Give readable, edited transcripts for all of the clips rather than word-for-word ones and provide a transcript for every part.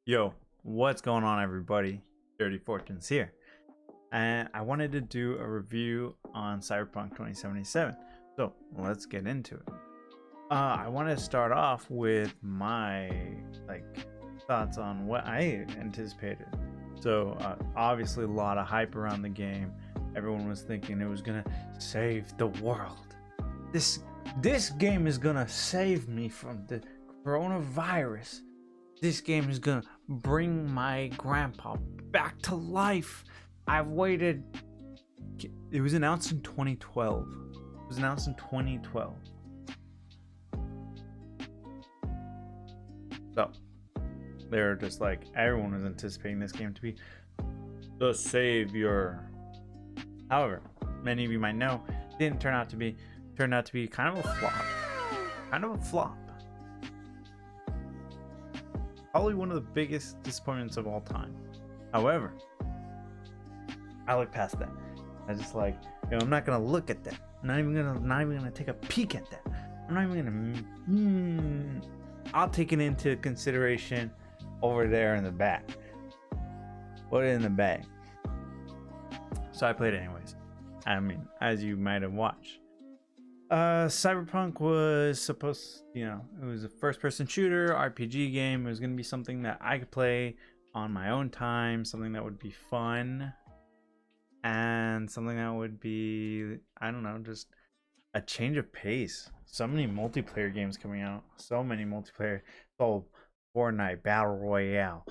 Yo, what's going on, everybody? Dirty Fortunes here, and I wanted to do a review on CyberPunk 2077. So let's get into it. I want to start off with my thoughts on what I anticipated. So obviously, a lot of hype around the game. Everyone was thinking it was gonna save the world. This game is gonna save me from the coronavirus. This game is gonna bring my grandpa back to life. I've waited. It was announced in 2012. It was announced in 2012. So they're just like, everyone was anticipating this game to be the savior. However, many of you might know, it didn't turn out to be. Turned out to be kind of a flop. Kind of a flop. Probably one of the biggest disappointments of all time. However, I look past that. I just I'm not gonna look at that. I'm not even gonna take a peek at that. I'm not even gonna. I'll take it into consideration over there in the back. Put it in the bag. So I played it anyways. I mean, as you might have watched. Cyberpunk was supposed, it was a first-person shooter RPG game. It was going to be something that I could play on my own time, something that would be fun, and something that would be, I don't know, just a change of pace. So many multiplayer games coming out, so many multiplayer. So Fortnite Battle Royale,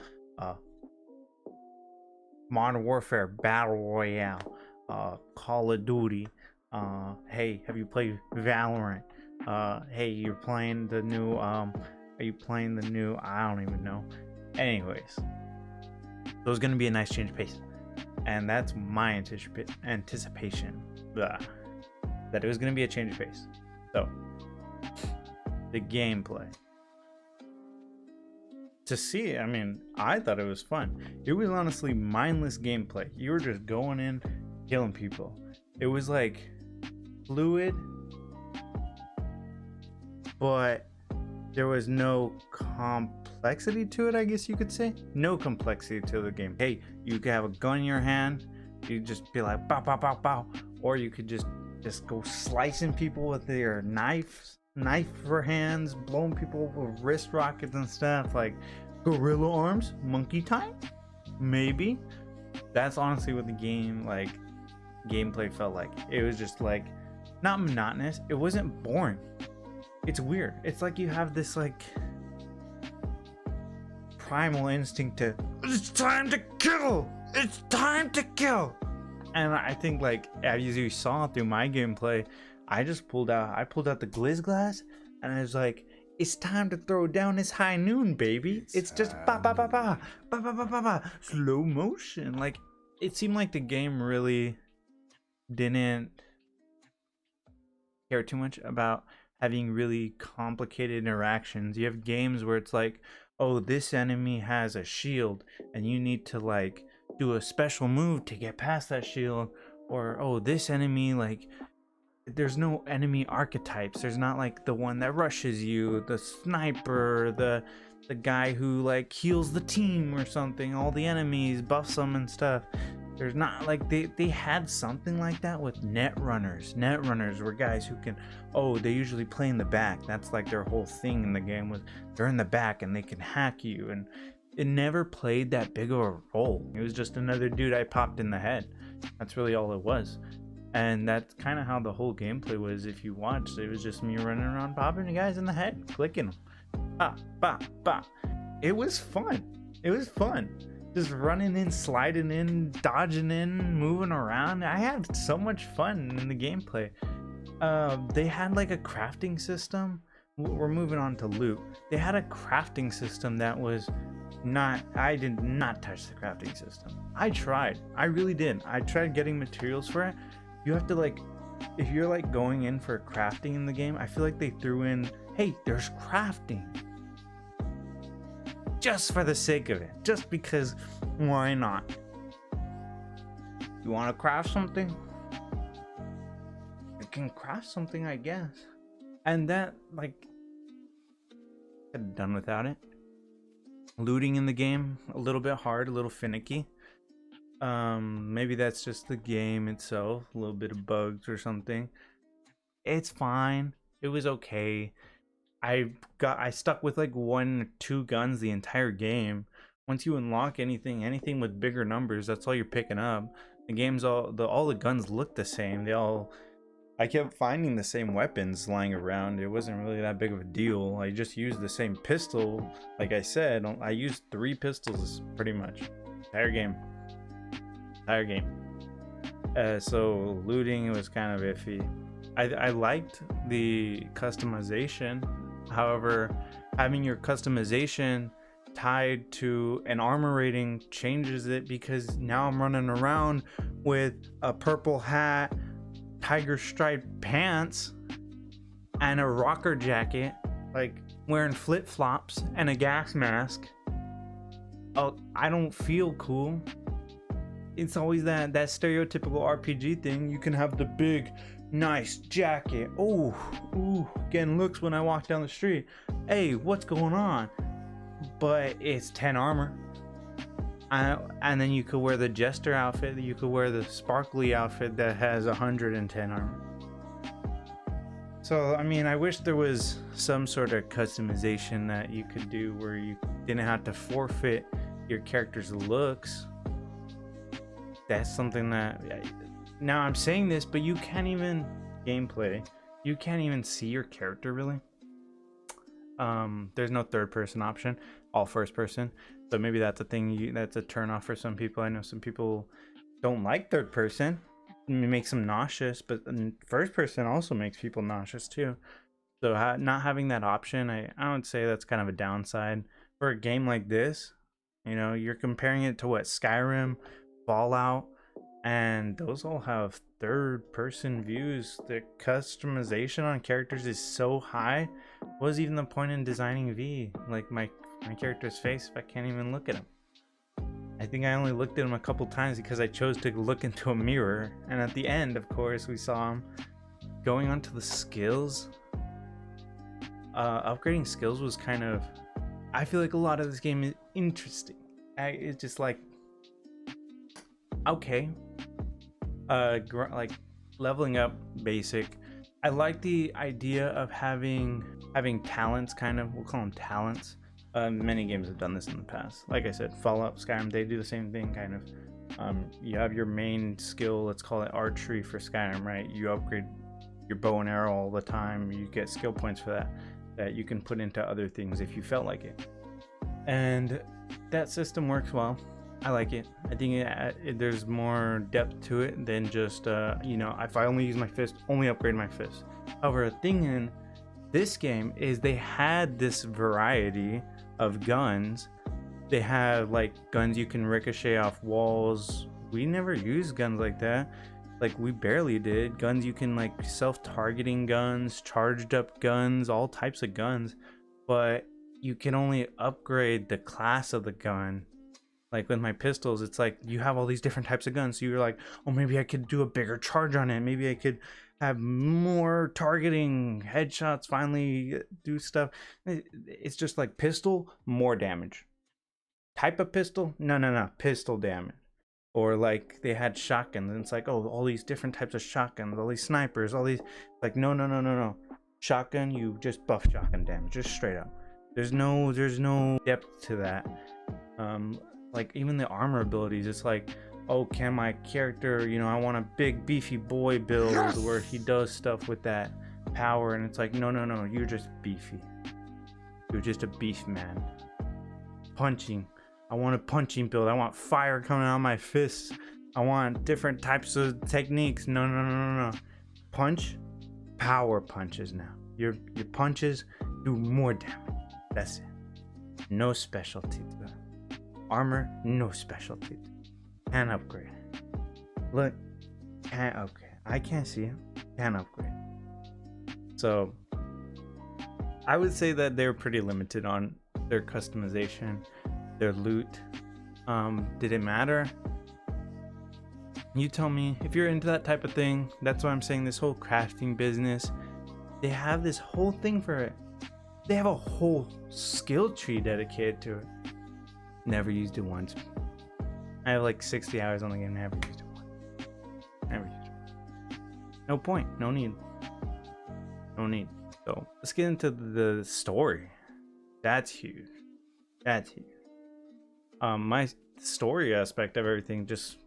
Modern Warfare Battle Royale, Call of Duty. Hey, have you played Valorant? Hey, you're playing the new are you playing the new, I don't even know. Anyways, so it's gonna be a nice change of pace, and that's my anticipation that it was gonna be a change of pace. So the gameplay, to see it, I mean, I thought it was fun. It was honestly mindless gameplay. You were just going in, killing people. It was like fluid, but there was no complexity to it, I guess you could say. No complexity to the game. Hey, you could have a gun in your hand, you just be like bow bow bow bow, or you could just go slicing people with your knife for hands, blowing people with wrist rockets and stuff, like gorilla arms, monkey time, maybe. That's honestly what the game gameplay felt like. It was just not monotonous. It wasn't boring. It's weird. It's like you have this primal instinct to, it's time to kill. It's time to kill. And I think as you saw through my gameplay, I pulled out the glizz glass, and I was like, it's time to throw down this high noon, baby. It's just ba ba ba ba ba ba ba ba ba, slow motion. It seemed like the game really didn't care too much about having really complicated interactions. You have games where it's like, oh, this enemy has a shield and you need to do a special move to get past that shield, or oh, this enemy, there's no enemy archetypes. There's not the one that rushes you, the sniper, the guy who heals the team or something, all the enemies, buffs them and stuff. There's not they had something like that with net runners. Net runners were guys who can, they usually play in the back. That's their whole thing in the game, was they're in the back and they can hack you, and it never played that big of a role. It was just another dude I popped in the head. That's really all it was. And that's kind of how the whole gameplay was. If you watched, it was just me running around popping the guys in the head, clicking them. Bah, bah, bah. It was fun. It was fun. Just running in, sliding in, dodging in, moving around. I had so much fun in the gameplay. They had a crafting system. We're moving on to loot. They had a crafting system that was not, I did not touch the crafting system. I tried. I really did. I tried getting materials for it. You have to if you're going in for crafting in the game, I feel like they threw in, hey, there's crafting. Just for the sake of it, just because, why not? You want to craft something? You can craft something, I guess. And that, could have done without it. looting in the game a little bit hard, a little finicky. Maybe that's just the game itself, a little bit of bugs or something. It's fine. It was okay. I stuck with like 1 or 2 guns the entire game. Once you unlock anything with bigger numbers, that's all you're picking up. The game's all the guns look the same. I kept finding the same weapons lying around. It wasn't really that big of a deal. I just used the same pistol. Like I said, I used 3 pistols pretty much. Entire game. So looting was kind of iffy. I liked the customization. However, having your customization tied to an armor rating changes it, because now I'm running around with a purple hat, tiger striped pants, and a rocker jacket, like wearing flip-flops and a gas mask. Oh, I don't feel cool. It's always that stereotypical RPG thing. You can have the big nice jacket. Ooh, getting looks when I walk down the street. Hey, what's going on? But it's 10 armor. And then you could wear the jester outfit. You could wear the sparkly outfit that has 110 armor. So, I mean, I wish there was some sort of customization that you could do where you didn't have to forfeit your character's looks. That's something that... Now I'm saying this, but you can't even gameplay. You can't even see your character really. There's no third person option, all first person. So maybe that's a thing. That's a turn off for some people. I know some people don't like third person. It makes them nauseous, but first person also makes people nauseous too. So not having that option, I would say that's kind of a downside for a game like this. You know, you're comparing it to what, Skyrim, Fallout. And those all have third person views. The customization on characters is so high. What was even the point in designing V? Like my character's face if I can't even look at him? I think I only looked at him a couple times because I chose to look into a mirror. And at the end, of course, we saw him. Going on to the skills. Upgrading skills was kind of... I feel like a lot of this game is interesting. It's just like... Okay. Like leveling up basic. I like the idea of having talents, kind of. We'll call them talents. Many games have done this in the past. Like I said, Fallout, Skyrim, they do the same thing, kind of. You have your main skill, let's call it archery for Skyrim, right? You upgrade your bow and arrow all the time. You get skill points for that you can put into other things if you felt like it. And that system works well. I like it. I think there's more depth to it than just, you know, if I only use my fist, only upgrade my fist. However, a thing in this game is they had this variety of guns. They have like guns you can ricochet off walls. We never used guns like that. Like we barely did. Guns you can like self-targeting guns, charged up guns, all types of guns. But you can only upgrade the class of the gun. Like with my pistols, it's like you have all these different types of guns. So you're like, oh, maybe I could do a bigger charge on it. Maybe I could have more targeting, headshots, finally do stuff. It's just like pistol, more damage. Type of pistol? No. Pistol damage. Or like they had shotguns, and it's like, oh, all these different types of shotguns, all these snipers, all these... Like, no. Shotgun, you just buff shotgun damage, just straight up. There's no depth to that. Like even the armor abilities, it's like, oh, can my character, you know, I want a big beefy boy build where he does stuff with that power, and it's like, no, you're just beefy. You're just a beef man. Punching, I want a punching build. I want fire coming out of my fists. I want different types of techniques. No. Punch, power punches now. Your punches do more damage. That's it. No specialty to that. Armor, no specialty. Can't upgrade. Look, can't upgrade. I can't see it. Can't upgrade. So I would say that they're pretty limited on their customization, their loot. Did it matter? You tell me. If you're into that type of thing, that's why I'm saying this whole crafting business, they have this whole thing for it. They have a whole skill tree dedicated to it. Never used it once. I have like 60 hours on the game. Never used it once. Never used it. No point. No need. No need. So let's get into the story. That's huge. That's huge. My story aspect of everything just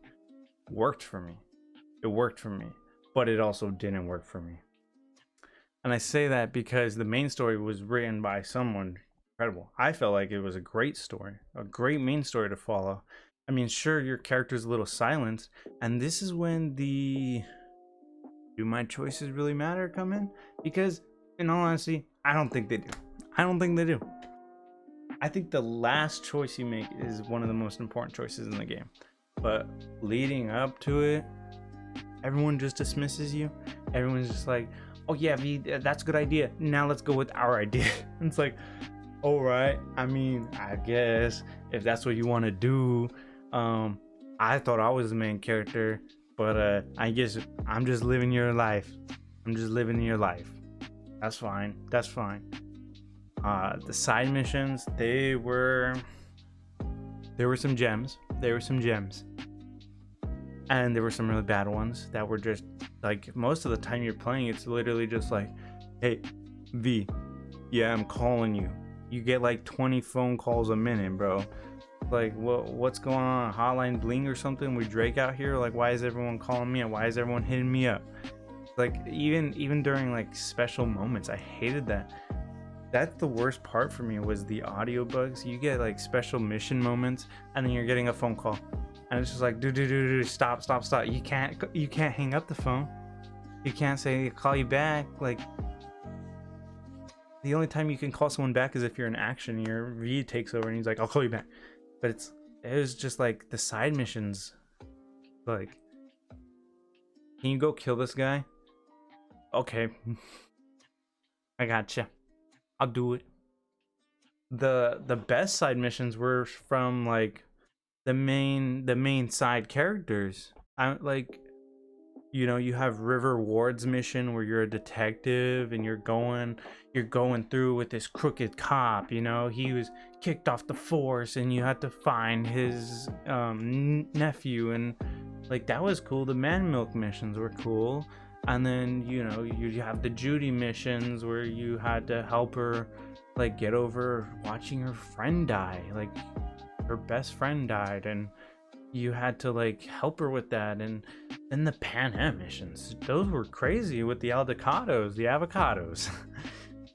worked for me. It worked for me, but it also didn't work for me. And I say that because the main story was written by someone incredible. I felt like it was a great story, a great main story to follow. I mean, sure, your character's a little silenced, and this is when the do my choices really matter come in? Because, in all honesty, I don't think they do. I don't think they do. I think the last choice you make is one of the most important choices in the game. But leading up to it, everyone just dismisses you. Everyone's just like, oh yeah, V, that's a good idea. Now let's go with our idea. It's like, all right. I mean, I guess if that's what you want to do. I thought I was the main character, but I guess I'm just living your life. I'm just living your life. That's fine. That's fine. The side missions, there were some gems. There were some gems. And there were some really bad ones that were just like, most of the time you're playing, it's literally just like, hey, V, yeah, I'm calling you. You get like 20 phone calls a minute, bro. Like, what's going on? Hotline bling or something with Drake out here? Like, why is everyone calling me? Why is everyone hitting me up? Like, even during like special moments, I hated that. That's the worst part for me, was the audio bugs. You get like special mission moments, and then you're getting a phone call, and it's just like, do, stop. You can't hang up the phone. You can't say call you back. Like, the only time you can call someone back is if you're in action. Your V takes over and he's like, I'll call you back. But it was just like the side missions. Like, can you go kill this guy? Okay, I gotcha. I'll do it. The best side missions were from like the main side characters. I like, you know, you have River Ward's mission where you're a detective and you're going through with this crooked cop. You know, he was kicked off the force and you had to find his nephew, and like that was cool. The Man Milk missions were cool. And then, you know, you have the Judy missions where you had to help her like get over watching her friend die. Like, her best friend died, and you had to like help her with that. And then the Pan Am missions, those were crazy with the avocados.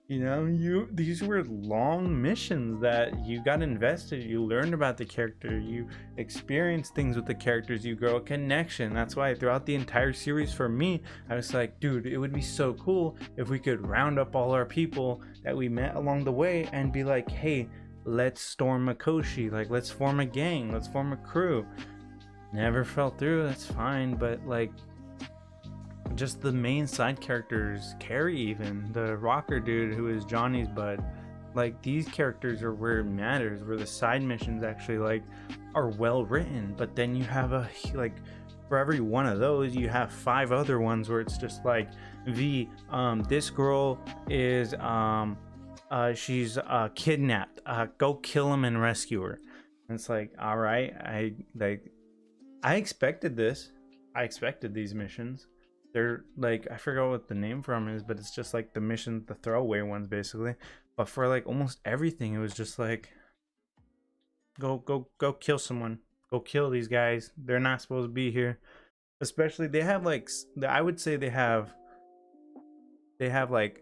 You know, these were long missions that you got invested. You learned about the character, you experienced things with the characters, you grow a connection. That's why throughout the entire series, for me, I was like, dude, it would be so cool if we could round up all our people that we met along the way and be like, hey, let's storm Makoshi. Like, let's form a gang, let's form a crew. Never fell through. That's fine, but like, just the main side characters, Carrie, even the rocker dude who is Johnny's bud, like, these characters are where it matters, where the side missions actually like are well written. But then you have like, for every one of those you have 5 other ones where it's just like, V, this girl is she's kidnapped, go kill him and rescue her. And it's like, all right, I expected this. I expected these missions. They're like, I forgot what the name from is, but it's just like the missions, the throwaway ones basically. But for like almost everything, it was just like, go kill someone, go kill these guys. They're not supposed to be here. Especially, they have like, I would say they have like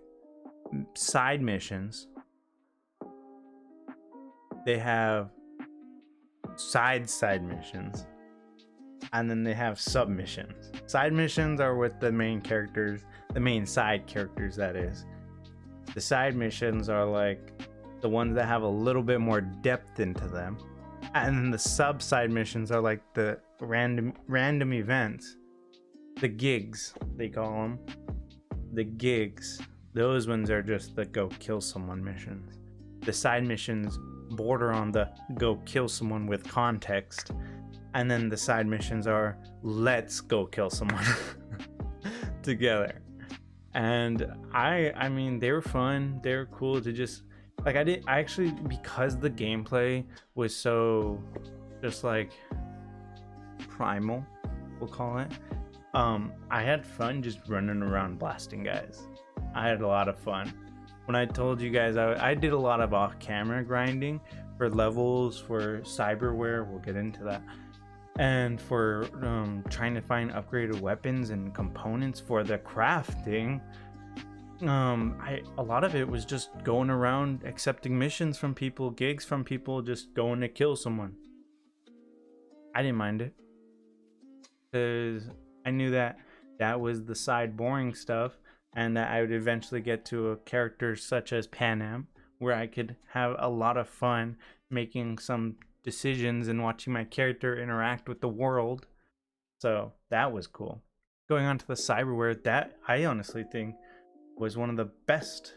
side missions. They have side missions. And then they have submissions. Side missions are with the main characters, the main side characters, that is. The side missions are like the ones that have a little bit more depth into them. And then the side missions are like the random events. The gigs, they call them. The gigs. Those ones are just the go kill someone missions. The side missions border on the go kill someone with context. And then the side missions are, let's go kill someone together. And I mean, they were fun. They were cool to just Like I actually, because the gameplay was so just like primal, we'll call it. I had fun just running around blasting guys. I had a lot of fun. When I told you guys, I did a lot of off-camera grinding for levels, for cyberware. We'll get into that. And for trying to find upgraded weapons and components for the crafting. A lot of it was just going around accepting missions from people, gigs from people, just going to kill someone. I didn't mind it, because I knew that that was the side boring stuff, and that I would eventually get to a character such as Pan Am, where I could have a lot of fun making some decisions and watching my character interact with the world. So that was cool. Going on to the cyberware, that I honestly think was one of the best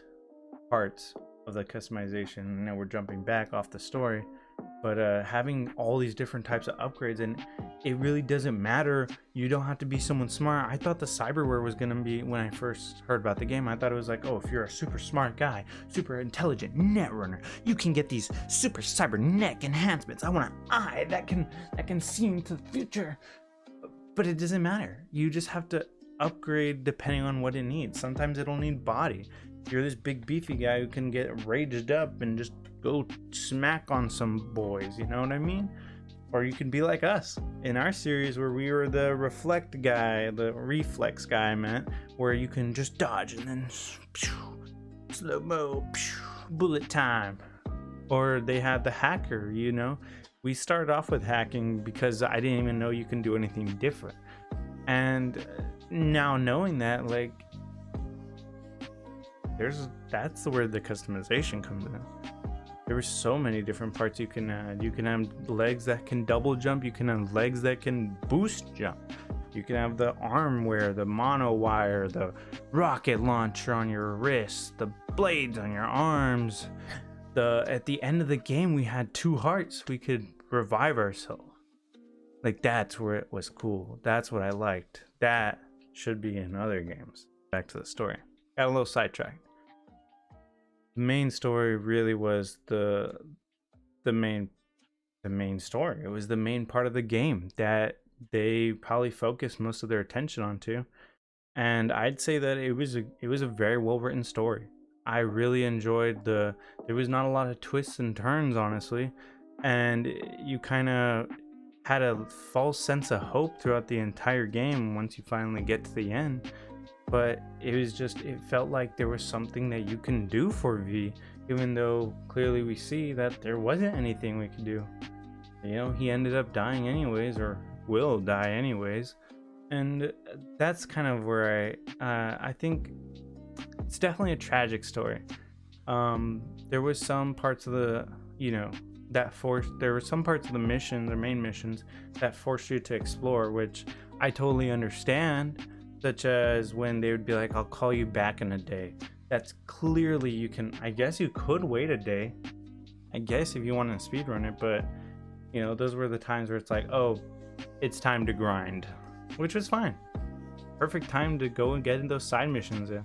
parts of the customization. Now we're jumping back off the story, but having all these different types of upgrades, and it really doesn't matter. You don't have to be someone smart. I thought the cyberware was gonna be, when I first heard about the game, I thought it was like, oh, if you're a super smart guy, super intelligent netrunner, you can get these super cybernetic enhancements. I want an eye that can see into the future. But it doesn't matter. You just have to upgrade depending on what it needs. Sometimes it'll need body. You're this big beefy guy who can get raged up and just go smack on some boys, you know what I mean? Or you can be like us in our series, where we were the reflect guy, the reflex guy, I meant, where you can just dodge and then slow mo, bullet time. Or they had the hacker, you know. We started off with hacking because I didn't even know you can do anything different. And now knowing that, like, that's where the customization comes in. There were so many different parts you can add. You can have legs that can double jump. You can have legs that can boost jump. You can have the arm wear, the mono wire, the rocket launcher on your wrists, the blades on your arms. At the end of the game, we had 2 hearts. We could revive ourselves. Like, that's where it was cool. That's what I liked. That should be in other games. Back to the story. Got a little sidetracked. The main story really was the main story. It was the main part of the game that they probably focused most of their attention onto. And I'd say that it was a very well written story. I really enjoyed there was not a lot of twists and turns, honestly, and you kind of had a false sense of hope throughout the entire game once you finally get to the end. But it felt like there was something that you can do for V, even though clearly we see that there wasn't anything we could do. You know, he ended up dying anyways, or will die anyways, and that's kind of where I think it's definitely a tragic story. There was some parts of the, there were some parts of the mission, the main missions, that forced you to explore, which I totally understand, such as when they would be like, I'll call you back in a day. That's clearly, I guess you could wait a day, I guess, if you want to speedrun it, but, those were the times where it's like, oh, it's time to grind, which was fine. Perfect time to go and get in those side missions in.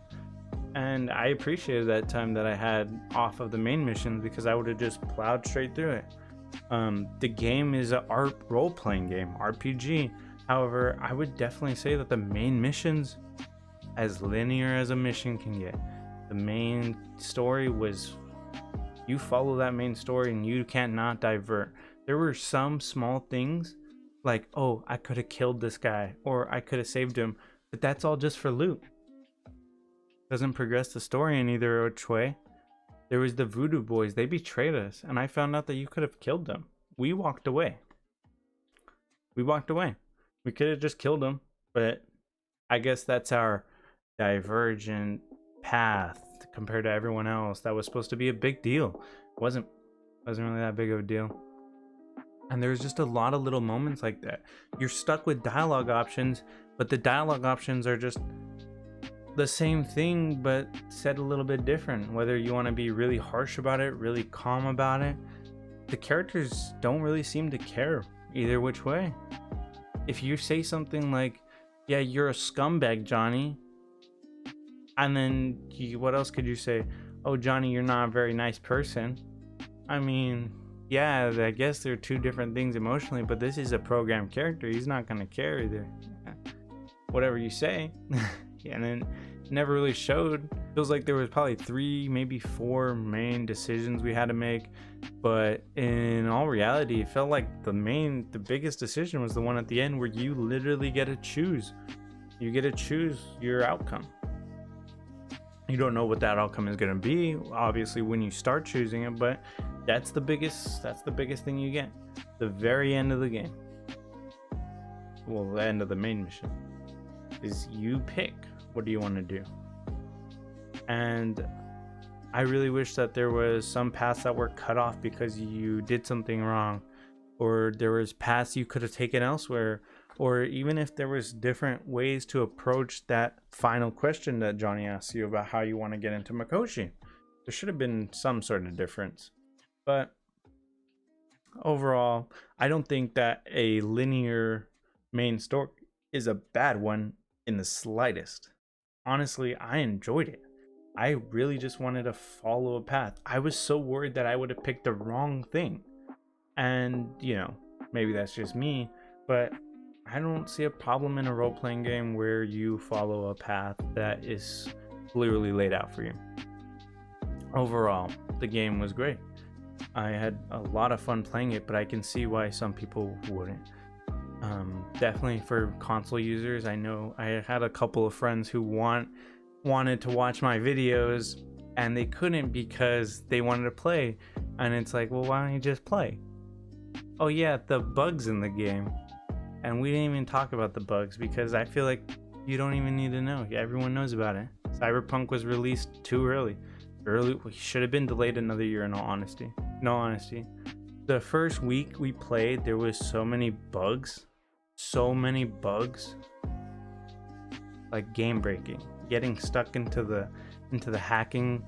And I appreciated that time that I had off of the main missions, because I would have just plowed straight through it. The game is a role-playing game, RPG. However, I would definitely say that the main missions, as linear as a mission can get, the main story was, you follow that main story and you can't not divert. There were some small things like, oh, I could have killed this guy, or I could have saved him, but that's all just for loot. Doesn't progress the story in either which way. There was the Voodoo Boys. They betrayed us, and I found out that you could have killed them. We walked away. We could have just killed them, but I guess that's our divergent path compared to everyone else. That was supposed to be a big deal. Wasn't really that big of a deal. And there's just a lot of little moments like that. You're stuck with dialogue options, but the dialogue options are just the same thing, but said a little bit different. Whether you want to be really harsh about it, really calm about it, the characters don't really seem to care either which way. If you say something like, yeah, you're a scumbag, Johnny, and then what else could you say? oh, Johnny, you're not a very nice person. I mean, yeah, I guess they're two different things emotionally, but this is a programmed character. He's not going to care either. Whatever you say. And then it never really showed. Feels like there was probably 3, maybe 4 main decisions we had to make, but in all reality, it felt like the biggest decision was the one at the end where you literally get to choose. You get to choose your outcome. You don't know what that outcome is going to be, obviously, when you start choosing it, but that's the biggest thing you get. The very end of the game, well, the end of the main mission, is you pick what do you want to do. And I really wish that there was some paths that were cut off because you did something wrong, or there was paths you could have taken elsewhere, or even if there was different ways to approach that final question that Johnny asked you about how you want to get into Mikoshi. There should have been some sort of difference. But overall, I don't think that a linear main story is a bad one in the slightest. Honestly, I enjoyed it. I really just wanted to follow a path. I was so worried that I would have picked the wrong thing. And, maybe that's just me, but I don't see a problem in a role-playing game where you follow a path that is clearly laid out for you. Overall, the game was great. I had a lot of fun playing it, but I can see why some people wouldn't. Definitely for console users, I know I had a couple of friends who wanted to watch my videos and they couldn't because they wanted to play, and it's like, well, why don't you just play? Oh yeah, the bugs in the game. And we didn't even talk about the bugs because I feel like you don't even need to know. Everyone knows about it. CyberPunk was released too early. We should have been delayed another year, in all honesty. The first week we played, there was so many bugs. Like game breaking, getting stuck into the hacking,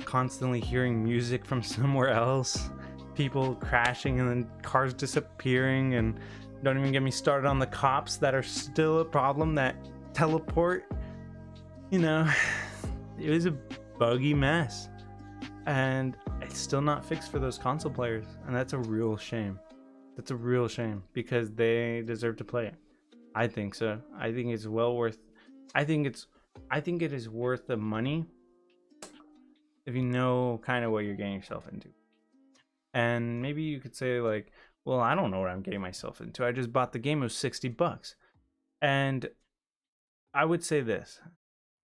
constantly hearing music from somewhere else, people crashing and then cars disappearing, and don't even get me started on the cops that are still a problem that teleport. It was a buggy mess, and it's still not fixed for those console players, and that's a real shame. Because they deserve to play it. I think so. I think it's well worth. I think it is worth the money if you know kind of what you're getting yourself into. And maybe you could say like, well, I don't know what I'm getting myself into. I just bought the game. It was $60. And I would say this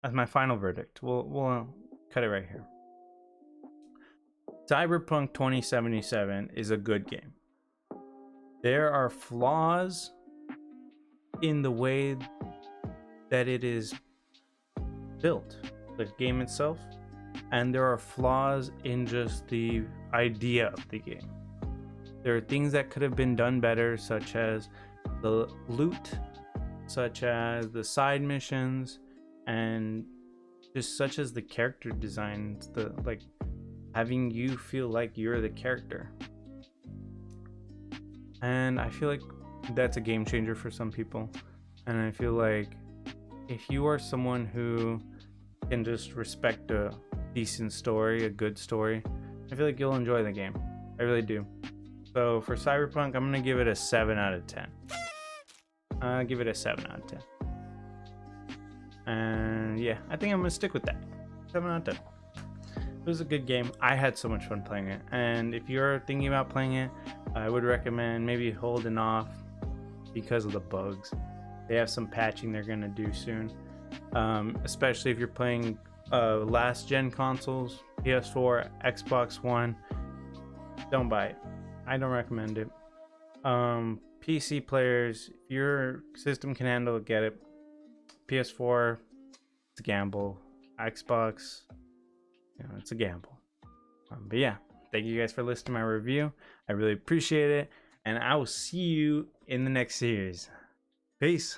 as my final verdict. We'll cut it right here. Cyberpunk 2077 is a good game. There are flaws in the way that it is built, the game itself, and there are flaws in just the idea of the game. There are things that could have been done better, such as the loot, such as the side missions, and just such as the character designs, having you feel like you're the character. And I feel like that's a game changer for some people. And I feel like if you are someone who can just respect a decent story, a good story, I feel like you'll enjoy the game. I really do. So for Cyberpunk, I'm gonna give it a 7 out of 10. I'll give it a 7 out of 10. And yeah, I think I'm gonna stick with that. 7 out of 10. It was a good game. I had so much fun playing it. And if you're thinking about playing it, I would recommend maybe holding off because of the bugs. They have some patching they're gonna do soon. Especially if you're playing last gen consoles, PS4, Xbox One. Don't buy it. I don't recommend it. PC players, if your system can handle it, get it. PS4, it's a gamble. Xbox, it's a gamble. But yeah, thank you guys for listening to my review. I really appreciate it, and I will see you in the next series. Peace.